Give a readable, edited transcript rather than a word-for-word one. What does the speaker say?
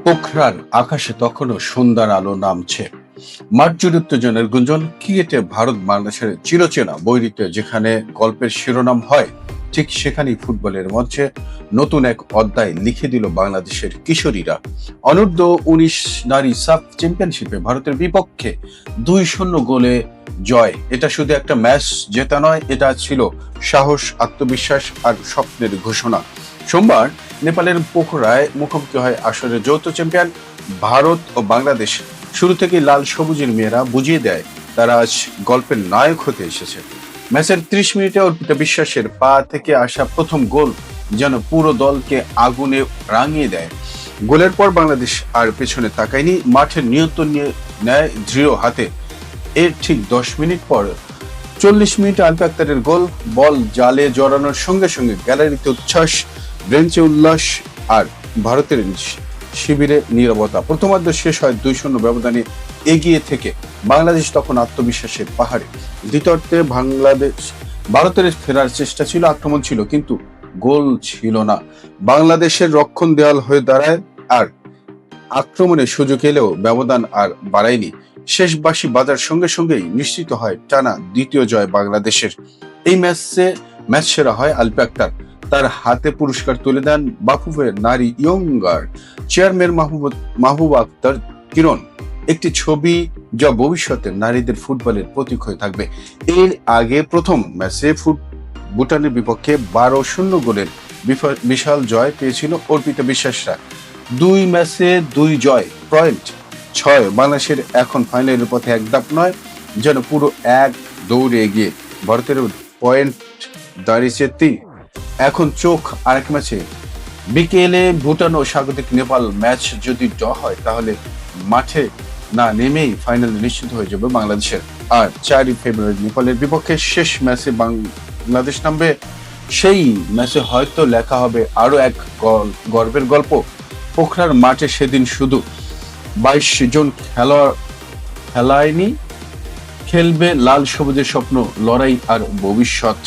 পোখরার আকাশে তখনও সন্ধ্যার আলো নামছে। মাঠ জুড়ে উত্তেজনার গুঞ্জন। ক্রিকেটে ভারত বাংলাদেশের চিরচেনা বৈরিতে যেখানে গল্পের শিরোনাম হয়, ঠিক সেখানেই ফুটবলের মঞ্চে নতুন এক অধ্যায় লিখে দিল বাংলাদেশের কিশোরীরা। অনূর্ধ্ব-19 নারী সাফ চ্যাম্পিয়নশিপে ভারতের বিপক্ষে 2-0 গোলে জয়। এটা শুধু একটা ম্যাচ জেতা নয়, এটা ছিল সাহস, আত্মবিশ্বাস আর স্বপ্নের ঘোষণা। সোমবার নেপালের পোখরায় মুখোমুখি হয় আসরের যৌথ চ্যাম্পিয়ন ভারত ও বাংলাদেশ। শুরু থেকেই লাল সবুজের মেয়েরা বুঝিয়ে দেয় তারা আজ গল্পের নায়ক হতে এসেছে। ম্যাচের 30 মিনিটে অর্পিতা বিশ্বাসের পা থেকে আসা প্রথম গোল যেন পুরো দলকে আগুনে রাঙিয়ে দেয়। গোলের পর বাংলাদেশ আর পেছনে তাকায়নি, মাঠের নিয়ন্ত্রণ নিয়ে নেয় দৃঢ় হাতে। এর ঠিক 10 মিনিট পর 40 মিনিটে আলপা আক্তারের গোল। বল জালে জড়ানোর সঙ্গে সঙ্গে গ্যালারিতে উচ্ছ্বাস, বেঞ্চে উল্লাস আর ভারতের শিবিরে নীরবতা। প্রথমার্ধ শেষ হয় 2-0 ব্যবধানে এগিয়ে থেকে বাংলাদেশ তখন আত্মবিশ্বাসের পাহাড়ে। দ্বিতীয়ার্ধে ভারতের ফেরার চেষ্টা ছিল, আক্রমণ ছিল, কিন্তু গোল ছিল না। বাংলাদেশের রক্ষণ দেওয়াল হয়ে দাঁড়ায় আর আক্রমণের সুযোগ এলেও ব্যবধান আর বাড়ায়নি। শেষ বাঁশি বাজার সঙ্গে সঙ্গেই নিশ্চিত হয় টানা দ্বিতীয় জয় বাংলাদেশের। এই ম্যাচ সেরা হয় আলপা আক্তার। তার হাতে পুরস্কার তুলে দেন বাফুফের নারী ইয়ঙ্গার চেয়ারম্যান মাহবুবা আক্তার কিরণ। একটি ছবি যা ভবিষ্যতে নারীদের ফুটবলের প্রতীক হয়ে থাকবে। এর আগে প্রথম ম্যাচে ভুটানের বিপক্ষে 12-0 গোলের বিশাল জয় পেয়েছিল অর্পিতা বিশ্বাসরা। 2 ম্যাচে 2 জয়, পয়েন্ট 6। বাংলাদেশের এখন ফাইনালের পথে এক ধাপ নয়, যেন পুরো এক দৌড়ে এগিয়ে। ভারতের পয়েন্ট দাঁড়িয়েছে 3। এখন চোখ আরেক ম্যাচে। বিকেলে ভুটান ও স্বাগতিক নেপাল। ম্যাচ যদি ড্র হয় তাহলে মাঠে না নেমেই ফাইনাল নিশ্চিত হয়ে যাবে বাংলাদেশের। আর 4 ফেব্রুয়ারি নেপালের বিপক্ষে শেষ ম্যাচে বাংলাদেশ নামবে। সেই ম্যাচে হয়তো লেখা হবে আরো এক গর্বের গল্প। পোখরার মাঠে সেদিন শুধু 22 জন খেলায়নি, খেলবে লাল সবুজের স্বপ্ন, লড়াই আর ভবিষ্যৎ।